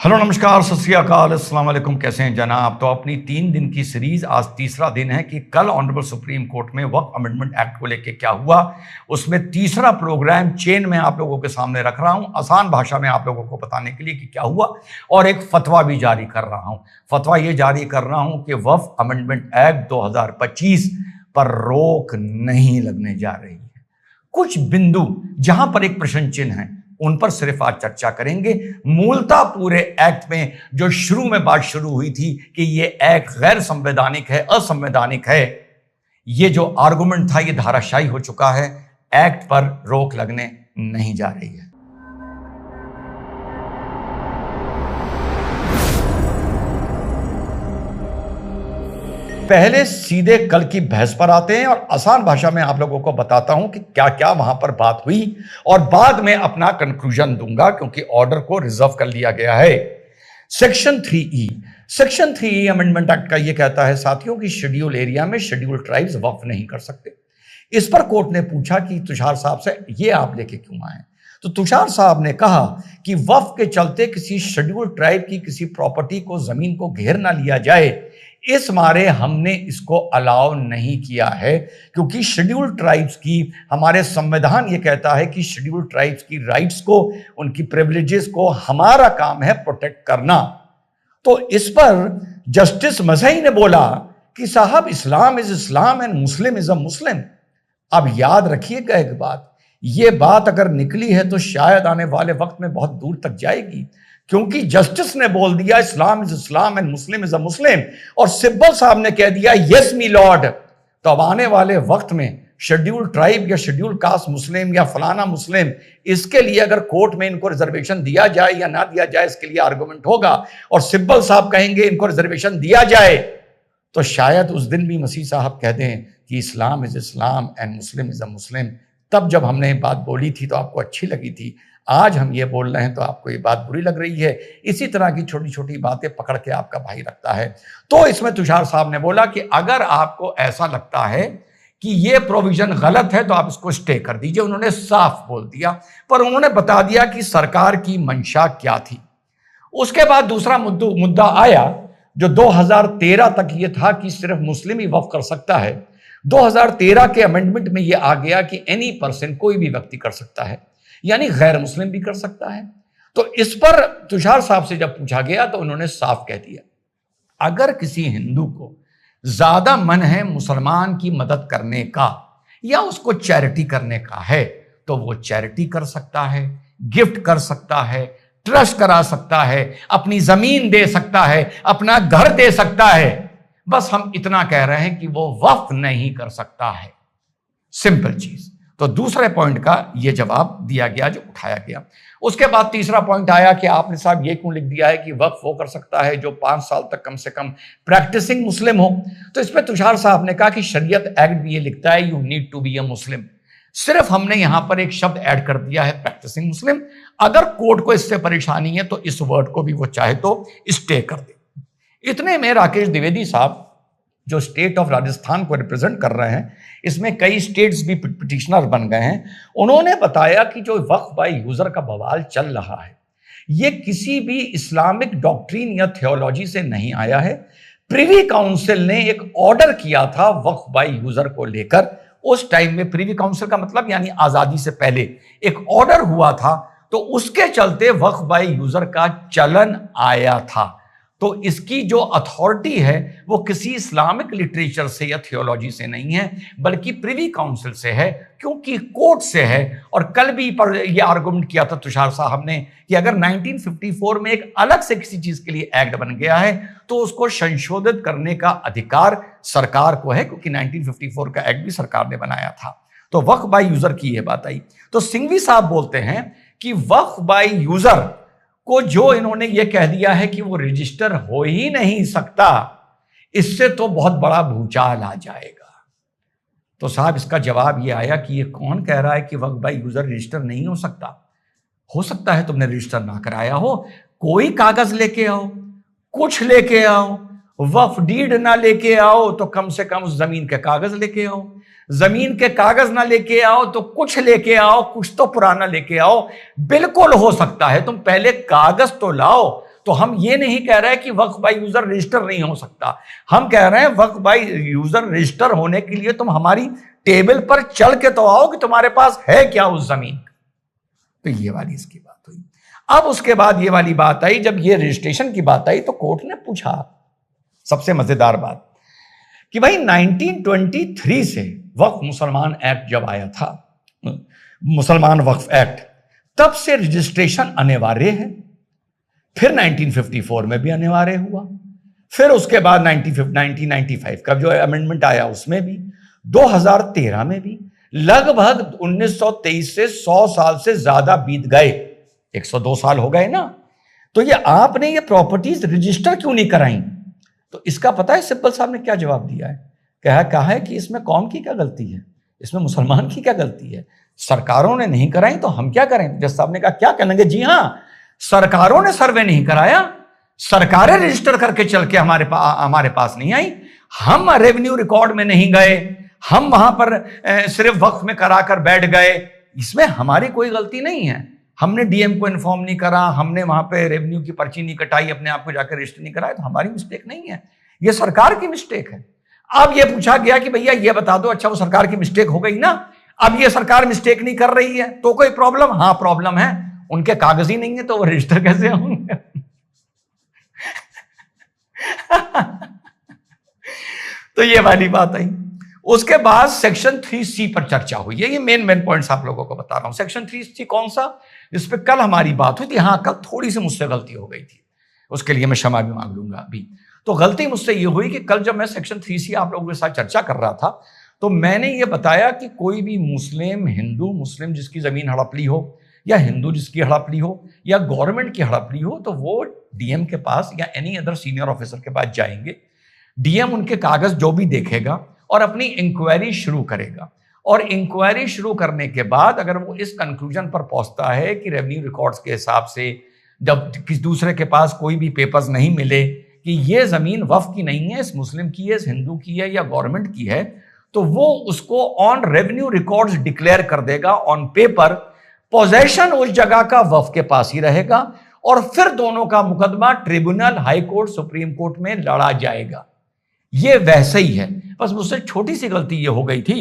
Hello नमस्कार सत श्री अकाल अस्सलाम वालेकुम। कैसे हैं जनाब। तो अपनी 3 दिन की सीरीज आज तीसरा दिन है कि कल ऑनरेबल सुप्रीम कोर्ट में वक्फ अमेंडमेंट एक्ट को लेके क्या हुआ, उसमें तीसरा प्रोग्राम चेन में आप लोगों के सामने रख रहा हूं, आसान भाषा में आप लोगों को बताने के लिए कि क्या हुआ, और एक फतवा भी जारी कर रहा हूं। फतवा ये जारी कर रहा हूं कि वक्फ अमेंडमेंट एक्ट 2025 पर रोक नहीं लगने जा रही है। कुछ बिंदु जहां पर एक प्रश्न चिन्ह है उन पर सिर्फ आज चर्चा करेंगे। मूलतः पूरे एक्ट में जो शुरू में बात शुरू हुई थी कि ये एक्ट गैर संवैधानिक है, असंवैधानिक है, ये जो आर्गुमेंट था ये धाराशायी हो चुका है। एक्ट पर रोक लगने नहीं जा रही है। पहले सीधे कल की बहस पर आते हैं और आसान भाषा में आप लोगों को बताता हूं कि क्या क्या वहां पर बात हुई, और बाद में अपना कंक्लूजन दूंगा क्योंकि ऑर्डर को रिजर्व कर लिया गया है। सेक्शन 3E अमेंडमेंट एक्ट का यह कहता है साथियों कि शेड्यूल एरिया में शेड्यूल ट्राइब्स वक्फ नहीं कर सकते। इस पर कोर्ट ने पूछा कि तुषार साहब से ये आप लेके क्यों आए, तो तुषार साहब ने कहा कि वक्फ के चलते किसी शेड्यूल ट्राइब की किसी प्रॉपर्टी को, जमीन को घेर ना लिया जाए, इस मारे हमने इसको अलाउ नहीं किया है, क्योंकि शेड्यूल ट्राइब्स की, हमारे संविधान ये कहता है कि शेड्यूल ट्राइब्स की राइट्स को, उनकी प्रिविलेजेस को हमारा काम है प्रोटेक्ट करना। तो इस पर जस्टिस मजही ने बोला कि साहब Islam is Islam and Muslim is a Muslim. अब याद रखिएगा एक बात, ये बात अगर निकली है तो शायद आने वाले वक्त में बहुत दूर तक जाएगी, क्योंकि जस्टिस ने बोल दिया Islam is Islam and Muslim is a Muslim, और सिब्बल साहब ने कह दिया यस मी लॉर्ड। तो अब आने वाले वक्त में शेड्यूल ट्राइब या शेड्यूल कास्ट मुस्लिम या फलाना मुस्लिम, इसके लिए अगर कोर्ट में इनको रिजर्वेशन दिया जाए या ना दिया जाए, इसके लिए आर्गुमेंट होगा, और सिब्बल साहब कहेंगे इनको रिजर्वेशन दिया जाए, तो शायद उस दिन भी मसीह साहब कह दें कि Islam is Islam and Muslim is a Muslim. तब जब हमने ये बात बोली थी तो आपको अच्छी लगी थी, आज हम ये बोल रहे हैं तो आपको ये बात बुरी लग रही है। इसी तरह की छोटी छोटी बातें पकड़ के आपका भाई रखता है। तो इसमें तुषार साहब ने बोला कि अगर आपको ऐसा लगता है कि ये प्रोविजन गलत है तो आप इसको स्टे कर दीजिए। उन्होंने साफ बोल दिया, पर उन्होंने बता दिया कि सरकार की मंशा क्या थी। उसके बाद दूसरा मुद्दा आया जो 2013 तक ये था कि सिर्फ मुस्लिम ही वक्फ कर सकता है। 2013 के अमेंडमेंट में ये आ गया कि एनी पर्सन, कोई भी व्यक्ति कर सकता है, यानी गैर मुस्लिम भी कर सकता है। तो इस पर तुषार साहब से जब पूछा गया तो उन्होंने साफ कह दिया, अगर किसी हिंदू को ज्यादा मन है मुसलमान की मदद करने का या उसको चैरिटी करने का है तो वो चैरिटी कर सकता है, गिफ्ट कर सकता है, ट्रस्ट करा सकता है, अपनी जमीन दे सकता है, अपना घर दे सकता है। बस हम इतना कह रहे हैं कि वो वक्फ नहीं कर सकता है। सिंपल चीज। तो दूसरे पॉइंट का ये जवाब दिया गया जो उठाया गया। उसके बाद तीसरा पॉइंट आया कि आपने साहब ये क्यों लिख दिया है कि वक्फ वो कर सकता है जो 5 साल तक कम से कम प्रैक्टिसिंग मुस्लिम हो। तो इस पर तुषार साहब ने कहा कि शरीयत एक्ट भी ये लिखता है you need to be a Muslim, सिर्फ हमने यहां पर एक शब्द ऐड कर दिया है प्रैक्टिसिंग मुस्लिम। अगर कोर्ट को इससे परेशानी है तो इस वर्ड को भी वो चाहे तो स्टे कर दे। इतने में राकेश द्विवेदी साहब जो स्टेट ऑफ राजस्थान को रिप्रेजेंट कर रहे हैं, इसमें कई स्टेट्स भी पिटिशनर बन गए हैं, उन्होंने बताया कि जो वक्फ बाय यूजर का बवाल चल रहा है ये किसी भी इस्लामिक डॉक्ट्रिन या थियोलॉजी से नहीं आया है। प्रिवी काउंसिल ने एक ऑर्डर किया था वक्फ बाय यूजर को लेकर। उस टाइम में प्रिवी काउंसिल का मतलब यानी आजादी से पहले एक ऑर्डर हुआ था, तो उसके चलते वक्फ बाय यूजर का चलन आया था। तो इसकी जो अथॉरिटी है वो किसी इस्लामिक लिटरेचर से या थियोलॉजी से नहीं है, बल्कि प्रिवी काउंसिल से है, क्योंकि कोर्ट से है। और कल भी पर यह आर्गुमेंट किया था तुषार साहब ने कि अगर 1954 में एक अलग से किसी चीज के लिए एक्ट बन गया है तो उसको संशोधित करने का अधिकार सरकार को है, क्योंकि 1954 का एक्ट भी सरकार ने बनाया था। तो वक्फ बाय यूजर की यह बात आई। तो सिंघवी साहब बोलते हैं कि वक्फ बाय यूजर को जो इन्होंने ये कह दिया है कि वो रजिस्टर हो ही नहीं सकता, इससे तो बहुत बड़ा भूचाल आ जाएगा। तो साहब इसका जवाब ये आया कि ये कौन कह रहा है कि वक्फ बाय यूजर रजिस्टर नहीं हो सकता। हो सकता है तुमने रजिस्टर ना कराया हो, कोई कागज लेके आओ, कुछ लेके आओ। वक्फ डीड ना लेके आओ तो कम से कम उस जमीन के कागज लेके आओ। जमीन के कागज ना लेके आओ तो कुछ लेके आओ, कुछ तो पुराना लेके आओ। बिल्कुल हो सकता है, तुम पहले कागज तो लाओ, तो हम ये नहीं कह रहे कि वक्फ बाय यूजर रजिस्टर नहीं हो सकता, हम कह रहे हैं वक्फ बाय यूजर रजिस्टर होने के लिए तुम हमारी टेबल पर चल के तो आओ कि तुम्हारे पास है क्या उस जमीन का। तो ये वाली इसकी बात हुई। अब उसके बाद ये वाली बात आई, जब ये रजिस्ट्रेशन की बात आई तो कोर्ट ने पूछा, सबसे मजेदार बात, कि भाई 1923 से वक्फ मुसलमान एक्ट जब आया था, मुसलमान वक्फ एक्ट, तब से रजिस्ट्रेशन अनिवार्य है। फिर 1954 में भी अनिवार्य हुआ, फिर उसके बाद 1995 का जो अमेंडमेंट आया उसमें भी, 2013 में भी, लगभग 1923 से 100 साल से ज्यादा बीत गए, 102 साल हो गए ना। तो ये आपने ये प्रॉपर्टीज रजिस्टर क्यों नहीं कराई? तो इसका पता है सिब्बल साहब ने क्या जवाब दिया है? कहा है कि इसमें कौम की क्या गलती है, इसमें मुसलमान की क्या गलती है? सरकारों ने नहीं कराई तो हम क्या करें? जज साहब ने कहा क्या कहेंगे, जी हां, सरकारों ने सर्वे नहीं कराया, सरकारें रजिस्टर करके चल के हमारे पास नहीं आई, हम रेवेन्यू रिकॉर्ड में नहीं गए, हम वहां पर सिर्फ वक्फ में कराकर बैठ गए, इसमें हमारी कोई गलती नहीं है। हमने डीएम को इन्फॉर्म नहीं करा, हमने वहां पे रेवेन्यू की पर्ची नहीं कटाई, अपने आप को जाकर रजिस्टर नहीं कराया, तो हमारी मिस्टेक नहीं है, ये सरकार की मिस्टेक है। अब ये पूछा गया कि भैया ये बता दो, अच्छा वो सरकार की मिस्टेक हो गई ना, अब ये सरकार मिस्टेक नहीं कर रही है तो कोई प्रॉब्लम? हाँ प्रॉब्लम है, उनके कागज ही नहीं है तो वो रजिस्टर कैसे होंगे? तो ये वाली बात आई। उसके बाद सेक्शन 3C पर चर्चा हुई है, ये मेन पॉइंट्स आप लोगों को बता रहा हूं। सेक्शन 3C कौन सा, जिस पे कल हमारी बात हुई थी, हाँ कल थोड़ी सी मुझसे गलती हो गई थी, उसके लिए मैं क्षमा भी मांग लूंगा अभी। तो गलती मुझसे ये हुई कि कल जब मैं सेक्शन 3C आप लोगों के साथ चर्चा कर रहा था तो मैंने ये बताया कि कोई भी मुस्लिम, हिंदू मुस्लिम जिसकी जमीन हड़पली हो, या हिंदू जिसकी हड़पली हो, या गवर्नमेंट की हड़पली हो, तो वो डीएम के पास या एनी अदर सीनियर ऑफिसर के पास जाएंगे, डीएम उनके कागज जो भी देखेगा और अपनी इंक्वायरी शुरू करेगा, और इंक्वायरी शुरू करने के बाद अगर वो इस कंक्लूजन पर पहुंचता है कि रेवेन्यू रिकॉर्ड्स के हिसाब से जब किसी दूसरे के पास कोई भी पेपर्स नहीं मिले कि ये जमीन वक्फ की नहीं है, इस मुस्लिम की है, इस हिंदू की है या गवर्नमेंट की है, तो वो उसको ऑन रेवेन्यू रिकॉर्ड्स डिक्लेयर कर देगा, ऑन पेपर पोजेशन उस जगह का वक्फ के पास ही रहेगा, और फिर दोनों का मुकदमा tribunal, high court, supreme court में लड़ा जाएगा। ये वैसे ही है, बस मुझसे छोटी सी गलती ये हो गई थी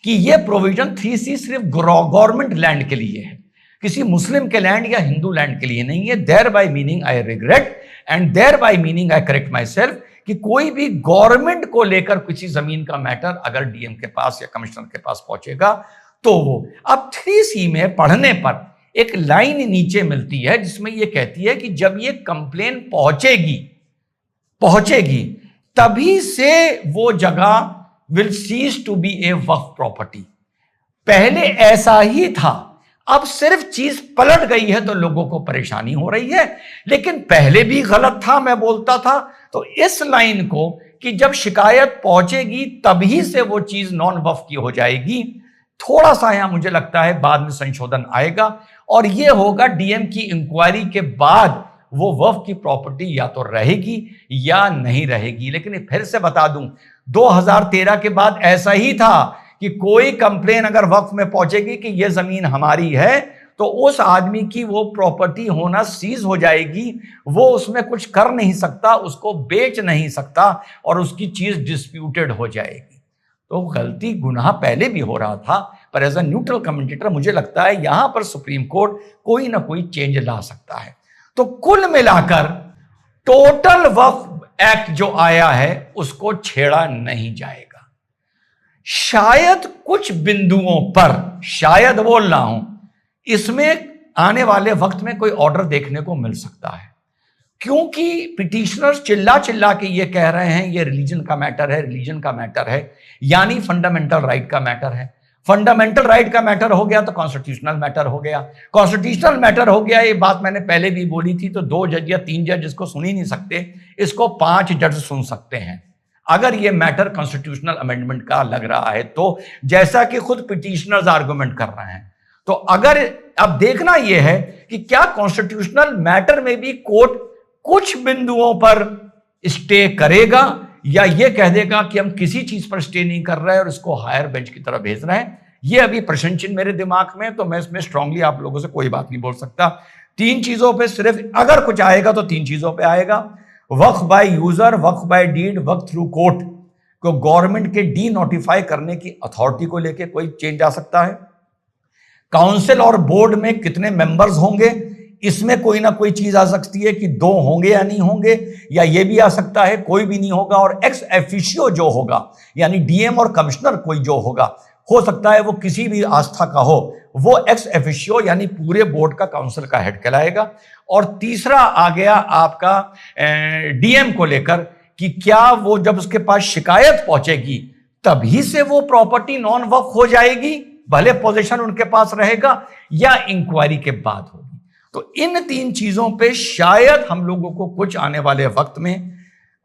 कि ये प्रोविजन 3C सिर्फ गवर्नमेंट लैंड के लिए है, किसी मुस्लिम के लैंड या हिंदू लैंड के लिए नहीं है। Thereby meaning I regret and thereby meaning I correct myself कि कोई भी गवर्नमेंट को लेकर किसी जमीन का मैटर अगर डीएम के पास या कमिश्नर के पास पहुंचेगा तो वो, अब 3C में पढ़ने पर एक लाइन नीचे मिलती है जिसमें यह कहती है कि जब ये कंप्लेन पहुंचेगी तभी से वो जगह will cease to be a Waqf property. पहले ऐसा ही था, अब सिर्फ चीज पलट गई है तो लोगों को परेशानी हो रही है, लेकिन पहले भी गलत था, मैं बोलता था। तो इस लाइन को कि जब शिकायत पहुंचेगी तभी से वो चीज नॉन वक्फ की हो जाएगी, थोड़ा सा यहां मुझे लगता है बाद में संशोधन आएगा, और यह होगा डीएम की इंक्वायरी के बाद वो वक्फ की प्रॉपर्टी या तो रहेगी या नहीं रहेगी। लेकिन फिर से बता दूं, 2013 के बाद ऐसा ही था कि कोई कंप्लेन अगर वक्फ में पहुंचेगी कि यह जमीन हमारी है तो उस आदमी की वो प्रॉपर्टी होना सीज हो जाएगी, वो उसमें कुछ कर नहीं सकता, उसको बेच नहीं सकता, और उसकी चीज डिस्प्यूटेड हो जाएगी। तो गलती गुनाह पहले भी हो रहा था, पर एज अ न्यूट्रल कमेंटेटर मुझे लगता है यहां पर सुप्रीम कोर्ट कोई ना कोई चेंज ला सकता है। तो कुल मिलाकर टोटल वक्फ एक्ट जो आया है उसको छेड़ा नहीं जाएगा। शायद कुछ बिंदुओं पर, शायद बोल रहा हूं, इसमें आने वाले वक्त में कोई ऑर्डर देखने को मिल सकता है, क्योंकि पिटिशनर्स चिल्ला चिल्ला के ये कह रहे हैं ये रिलीजन का मैटर है, रिलीजन का मैटर है, यानी फंडामेंटल राइट का मैटर है। फंडामेंटल राइट का मैटर हो गया तो कॉन्स्टिट्यूशनल मैटर हो गया, कॉन्स्टिट्यूशनल मैटर हो गया, ये बात मैंने पहले भी बोली थी। तो 2 जज या 3 जज इसको सुन ही नहीं सकते, इसको 5 जज सुन सकते हैं अगर ये मैटर कॉन्स्टिट्यूशनल अमेंडमेंट का लग रहा है तो, जैसा कि खुद पिटिशनर्स आर्गुमेंट कर रहे हैं। तो अगर अब देखना यह है कि क्या कॉन्स्टिट्यूशनल मैटर में भी कोर्ट कुछ बिंदुओं पर स्टे करेगा या ये कह देगा कि हम किसी चीज पर स्टे नहीं कर रहे हैं और इसको हायर बेंच की तरफ भेज रहे हैं। ये अभी प्रश्न चिन्ह मेरे दिमाग में, तो मैं इसमें स्ट्रांगली आप लोगों से कोई बात नहीं बोल सकता। तीन चीजों पे सिर्फ अगर कुछ आएगा तो तीन चीजों पे आएगा। Waqf by user, waqf by deed, waqf through court को गवर्नमेंट के डी नोटिफाई करने की अथॉरिटी को लेके कोई चेंज आ सकता है। काउंसिल और बोर्ड में कितने मेंबर्स होंगे, इसमें कोई ना कोई चीज आ सकती है कि 2 होंगे या नहीं होंगे, या ये भी आ सकता है कोई भी नहीं होगा और एक्स एफिशियो जो होगा यानी डीएम और कमिश्नर कोई जो होगा, हो सकता है वो किसी भी आस्था का हो, वो एक्स एफिशियो यानी पूरे बोर्ड का काउंसिल का हेड कहलाएगा। और तीसरा आ गया आपका डीएम को लेकर कि क्या वो जब उसके पास शिकायत पहुंचेगी तभी से वो प्रॉपर्टी नॉन वक्फ हो जाएगी, भले पोजीशन उनके पास रहेगा, या इंक्वायरी के बाद होगी। तो इन तीन चीजों पे शायद हम लोगों को कुछ आने वाले वक्त में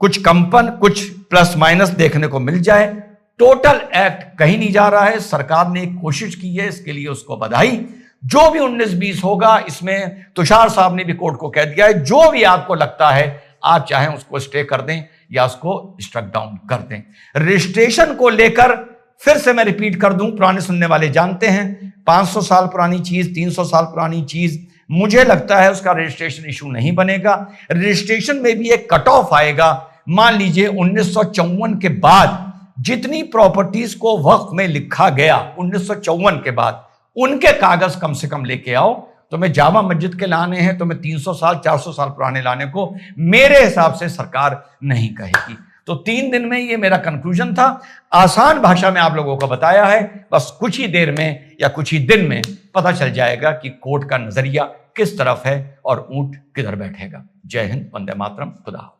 कुछ कंपन, कुछ प्लस माइनस देखने को मिल जाए। टोटल एक्ट कहीं नहीं जा रहा है, सरकार ने एक कोशिश की है, इसके लिए उसको बधाई। जो भी 19-20 होगा, इसमें तुषार साहब ने भी कोर्ट को कह दिया है, जो भी आपको लगता है आप चाहें उसको स्टे कर दें या उसको स्ट्रक डाउन कर दें। रजिस्ट्रेशन को लेकर फिर से मैं रिपीट कर दूं, पुराने सुनने वाले जानते हैं, 500 साल पुरानी चीज, 300 साल पुरानी चीज, मुझे लगता है उसका रजिस्ट्रेशन इशू नहीं बनेगा। रजिस्ट्रेशन में भी एक कट ऑफ आएगा। मान लीजिए 1954 के बाद जितनी प्रॉपर्टीज को वक्फ में लिखा गया 1954 के बाद, उनके कागज कम से कम लेके आओ। तो मैं जामा मस्जिद के लाने हैं तो मैं 300 साल 400 साल पुराने लाने को मेरे हिसाब से सरकार नहीं कहेगी। तो 3 दिन में ये मेरा कंक्लूजन था, आसान भाषा में आप लोगों को बताया है। बस कुछ ही देर में या कुछ ही दिन में पता चल जाएगा कि कोर्ट का नजरिया किस तरफ है और ऊंट किधर बैठेगा। जय हिंद, वंदे मातरम, खुदा।